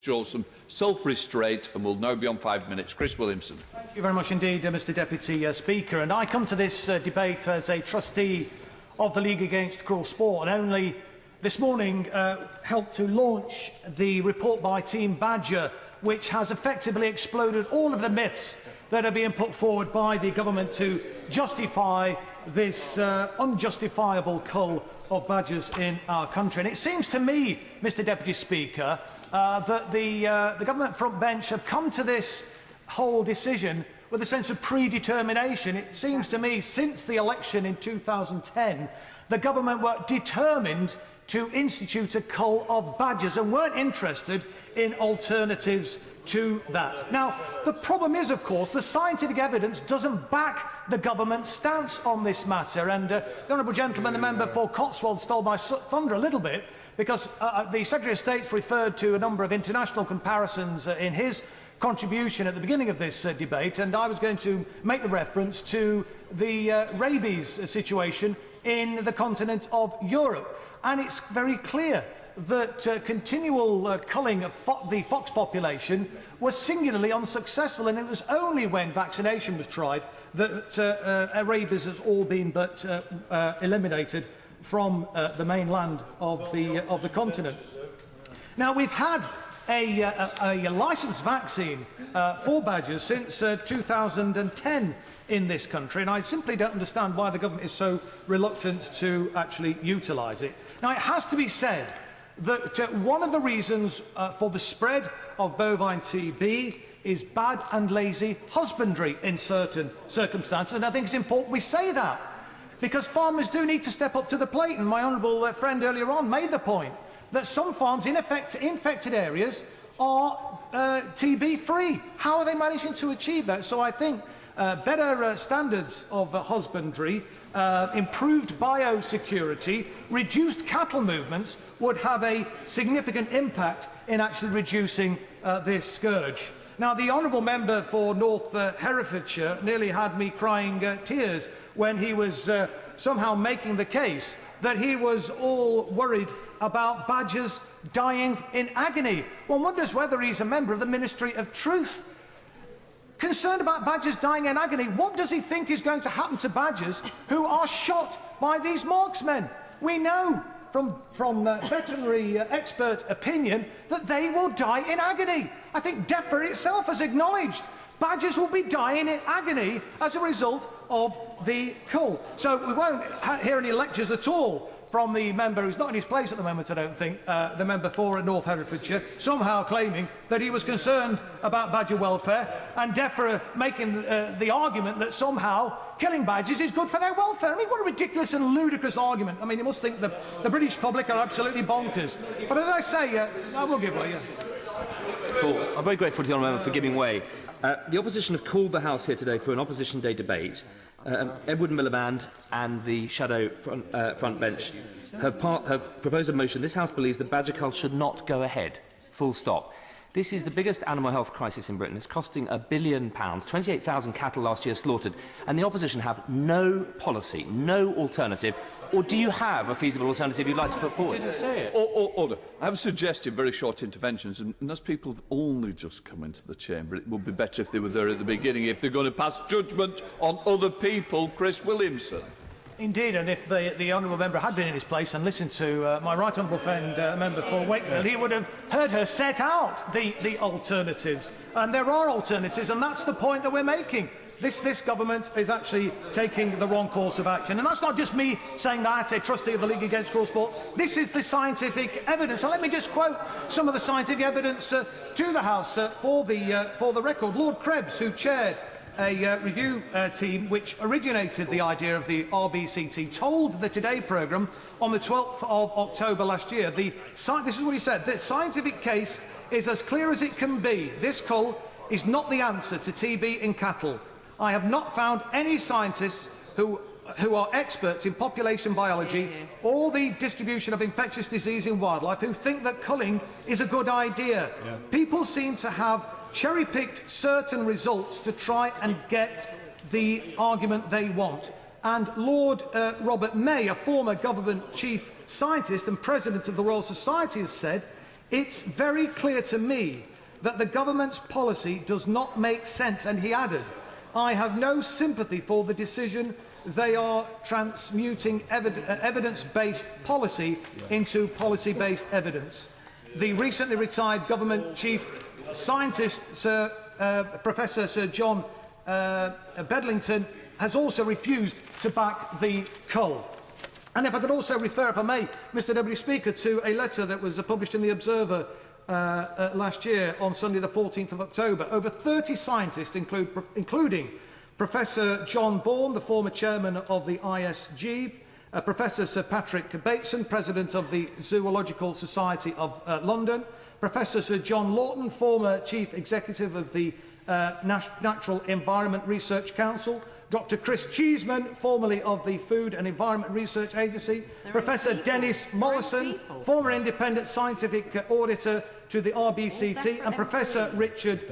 show some self-restraint and will now be on 5 minutes. Chris Williamson. Thank you very much indeed, Mr Deputy Speaker. And I come to this debate as a trustee of the League Against Cruel Sport, and only this morning helped to launch the report by Team Badger, which has effectively exploded all of the myths that are being put forward by the government to justify this unjustifiable cull of badgers in our country. And it seems to me, Mr Deputy Speaker, that the government front bench have come to this whole decision with a sense of predetermination. It seems to me, since the election in 2010, the government were determined to institute a cull of badgers and weren't interested in alternatives to that. Now, the problem is, of course, the scientific evidence doesn't back the government's stance on this matter. And the honourable gentleman, the member for Cotswold, stole my thunder a little bit, because the Secretary of State's referred to a number of international comparisons in his contribution at the beginning of this debate, and I was going to make the reference to the rabies situation in the continent of Europe. And it's very clear that continual culling of the fox population was singularly unsuccessful, and it was only when vaccination was tried that rabies has all been but eliminated from the mainland of the continent. Now, we've had a licensed vaccine for badgers since 2010 in this country, and I simply don't understand why the government is so reluctant to actually utilise it. Now, it has to be said that one of the reasons for the spread of bovine TB is bad and lazy husbandry in certain circumstances, and I think it's important we say that, because farmers do need to step up to the plate. And my honourable friend earlier on made the point that some farms in infected areas are TB-free. How are they managing to achieve that? So I think better standards of husbandry, improved biosecurity, reduced cattle movements would have a significant impact in actually reducing this scourge. Now, the honourable member for North Herefordshire nearly had me crying tears when he was somehow making the case that he was all worried about badgers dying in agony. One wonders whether he's a member of the Ministry of Truth. Concerned about badgers dying in agony, what does he think is going to happen to badgers who are shot by these marksmen? We know from veterinary expert opinion that they will die in agony. I think DEFRA itself has acknowledged badgers will be dying in agony as a result of the cull. So we won't hear any lectures at all from the member who's not in his place at the moment, I don't think, the member for North Herefordshire, somehow claiming that he was concerned about badger welfare, and DEFRA making the argument that somehow killing badgers is good for their welfare. I mean, what a ridiculous and ludicrous argument. I mean, you must think the British public are absolutely bonkers. But as I say, I will give way. I'm very grateful to the honourable member for giving way. The opposition have called the House here today for an Opposition Day debate. Edward Miliband and the Shadow front bench have proposed a motion. This House believes that Badger Cull should not go ahead. Full stop. This is the biggest animal health crisis in Britain. It's costing £1 billion, 28,000 cattle last year slaughtered, and the opposition have no policy, no alternative. Or do you have a feasible alternative you'd like to put forward? Didn't say it. Order. I have suggested very short interventions, and as people have only just come into the chamber, it would be better if they were there at the beginning if they're going to pass judgment on other people. Chris Williamson. Indeed, and if the honourable member had been in his place and listened to my right honourable friend, member for Wakefield, he would have heard her set out the alternatives. And there are alternatives, and that's the point that we're making. This government is actually taking the wrong course of action. And that's not just me saying that, a trustee of the League Against Cruel Sport. This is the scientific evidence. So let me just quote some of the scientific evidence to the House for the record. Lord Krebs, who chaired a review team which originated the idea of the RBCT, told the Today programme on the 12th of October last year, this is what he said: the scientific case is as clear as it can be. This cull is not the answer to TB in cattle. I have not found any scientists who are experts in population biology or the distribution of infectious disease in wildlife who think that culling is a good idea. Yeah. People seem to have cherry-picked certain results to try and get the argument they want. And Lord Robert May, a former government chief scientist and president of the Royal Society, has said, It's very clear to me that the government's policy does not make sense, and he added, I have no sympathy for the decision. They are transmuting evidence-based policy into policy-based evidence. The recently retired government chief scientist, Professor Sir John Bedlington, has also refused to back the cull. And if I could also refer, if I may, Mr Deputy Speaker, to a letter that was published in the Observer last year on Sunday the 14th of October. Over 30 scientists, including Professor John Bourne, the former chairman of the ISG, Professor Sir Patrick Bateson, President of the Zoological Society of London, Professor Sir John Lawton, former Chief Executive of the Natural Environment Research Council, Dr Chris Cheeseman, formerly of the Food and Environment Research Agency, Professor Dennis Mollison, former independent scientific auditor to the RBCT, and Professor Richard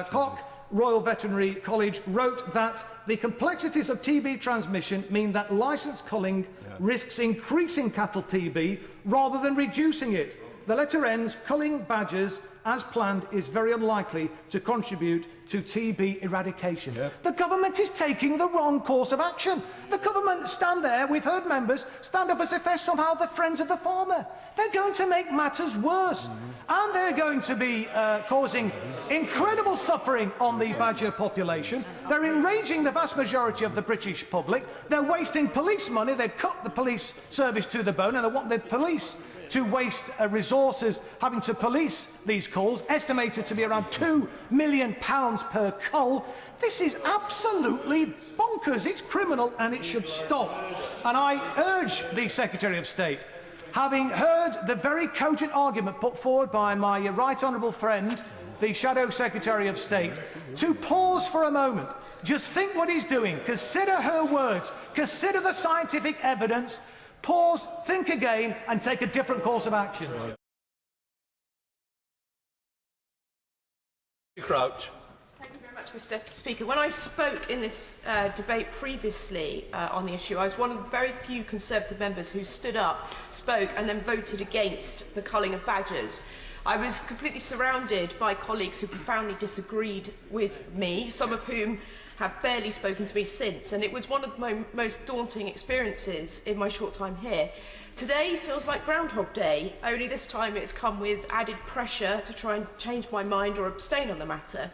Koch, Royal Veterinary College, wrote that the complexities of TB transmission mean that licensed culling risks increasing cattle TB rather than reducing it. The letter ends, culling badgers as planned is very unlikely to contribute to TB eradication. The government is taking the wrong course of action. The government stand there, we've heard members stand up as if they're somehow the friends of the farmer. They're going to make matters worse. And they're going to be causing incredible suffering on the badger population. They're enraging the vast majority of the British public. They're wasting police money. They've cut the police service to the bone, and they want the police to waste resources having to police these culls, estimated to be around £2 million per cull. This is absolutely bonkers. It's criminal and it should stop. And I urge the Secretary of State, having heard the very cogent argument put forward by my right honourable friend, the Shadow Secretary of State, to pause for a moment. Just think what he's doing. Consider her words. Consider the scientific evidence. Pause, think again, and take a different course of action. Crouch. Thank you very much, Mr Deputy Speaker. When I spoke in this debate previously on the issue, I was one of the very few Conservative members who stood up, spoke and then voted against the culling of badgers. I was completely surrounded by colleagues who profoundly disagreed with me, some of whom have barely spoken to me since, and it was one of my most daunting experiences in my short time here. Today feels like Groundhog Day, only this time it's come with added pressure to try and change my mind or abstain on the matter.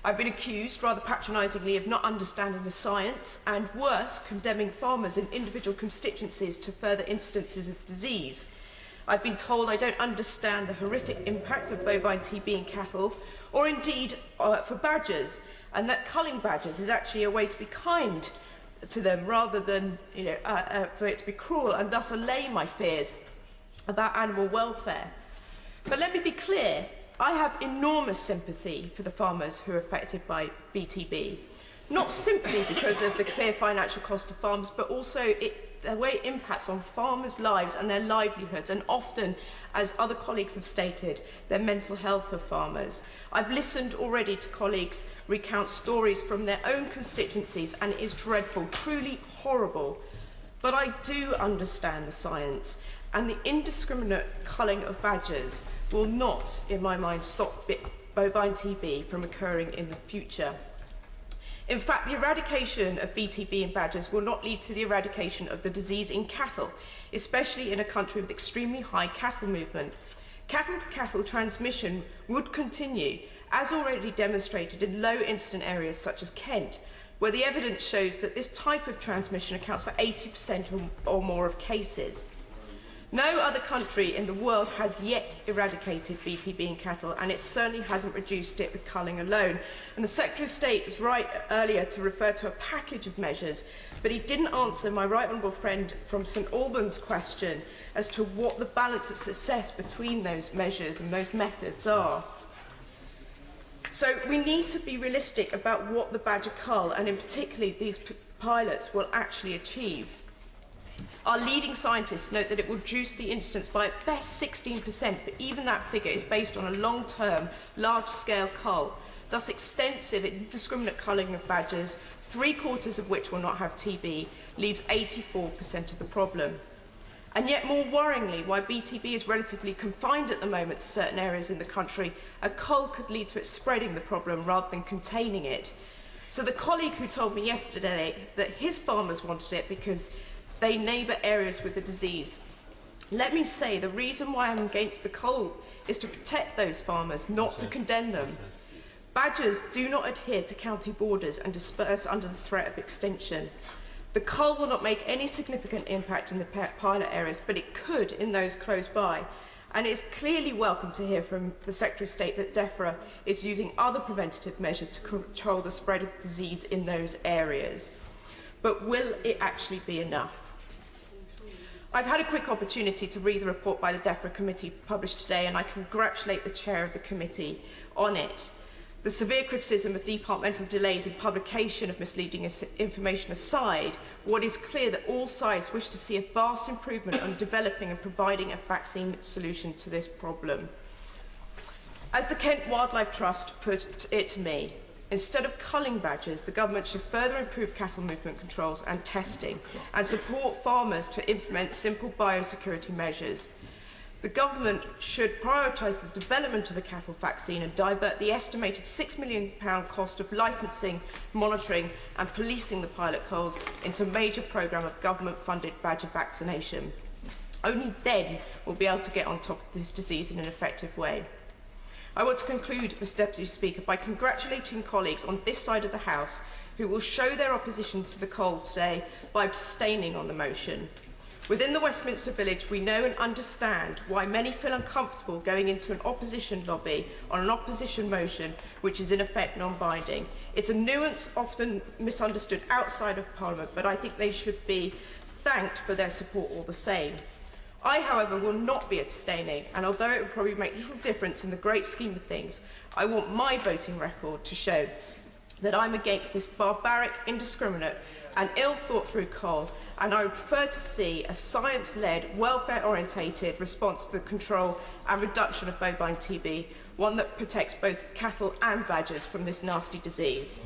I've been accused, rather patronisingly, of not understanding the science, and worse, condemning farmers in individual constituencies to further instances of disease. I've been told I don't understand the horrific impact of bovine TB in cattle, or indeed for badgers, and that culling badgers is actually a way to be kind to them rather than for it to be cruel, and thus allay my fears about animal welfare. But let me be clear, I have enormous sympathy for the farmers who are affected by BTB, not simply because of the clear financial cost of farms, but also the way it impacts on farmers' lives and their livelihoods, and often, as other colleagues have stated, their mental health of farmers. I've listened already to colleagues recount stories from their own constituencies, and it is dreadful, truly horrible. But I do understand the science, and the indiscriminate culling of badgers will not, in my mind, stop bovine TB from occurring in the future. In fact, the eradication of BTB in badgers will not lead to the eradication of the disease in cattle, especially in a country with extremely high cattle movement. Cattle-to-cattle transmission would continue, as already demonstrated in low-incident areas such as Kent, where the evidence shows that this type of transmission accounts for 80% or more of cases. No other country in the world has yet eradicated BTB in cattle, and it certainly hasn't reduced it with culling alone. And the Secretary of State was right earlier to refer to a package of measures, but he didn't answer my right honourable friend from St Albans question as to what the balance of success between those measures and those methods are. So we need to be realistic about what the Badger Cull, and in particular these pilots, will actually achieve. Our leading scientists note that it will reduce the incidence by at best 16%, but even that figure is based on a long-term, large-scale cull, thus extensive indiscriminate culling of badgers, 3/4 of which will not have TB, leaves 84% of the problem. And yet, more worryingly, why BTB is relatively confined at the moment to certain areas in the country, a cull could lead to it spreading the problem rather than containing it. So the colleague who told me yesterday that his farmers wanted it because they neighbour areas with the disease, let me say the reason why I'm against the cull is to protect those farmers, not to condemn them. Badgers do not adhere to county borders and disperse under the threat of extinction. The cull will not make any significant impact in the pilot areas, but it could in those close by. And it is clearly welcome to hear from the Secretary of State that DEFRA is using other preventative measures to control the spread of disease in those areas. But will it actually be enough? I've had a quick opportunity to read the report by the DEFRA committee published today, and I congratulate the chair of the committee on it. The severe criticism of departmental delays in publication of misleading information aside, what is clear that all sides wish to see a vast improvement on developing and providing a vaccine solution to this problem. As the Kent Wildlife Trust put it to me, instead of culling badgers, the government should further improve cattle movement controls and testing and support farmers to implement simple biosecurity measures. The government should prioritise the development of a cattle vaccine and divert the estimated £6 million cost of licensing, monitoring and policing the pilot culls into a major programme of government-funded badger vaccination. Only then will we be able to get on top of this disease in an effective way. I want to conclude, Mr Deputy Speaker, by congratulating colleagues on this side of the House who will show their opposition to the cull today by abstaining on the motion. Within the Westminster Village, we know and understand why many feel uncomfortable going into an opposition lobby on an opposition motion which is in effect non-binding. It's a nuance often misunderstood outside of Parliament, but I think they should be thanked for their support all the same. I, however, will not be abstaining, and although it will probably make little difference in the great scheme of things, I want my voting record to show that I'm against this barbaric, indiscriminate and ill-thought-through cull, and I would prefer to see a science-led, welfare-orientated response to the control and reduction of bovine TB, one that protects both cattle and badgers from this nasty disease.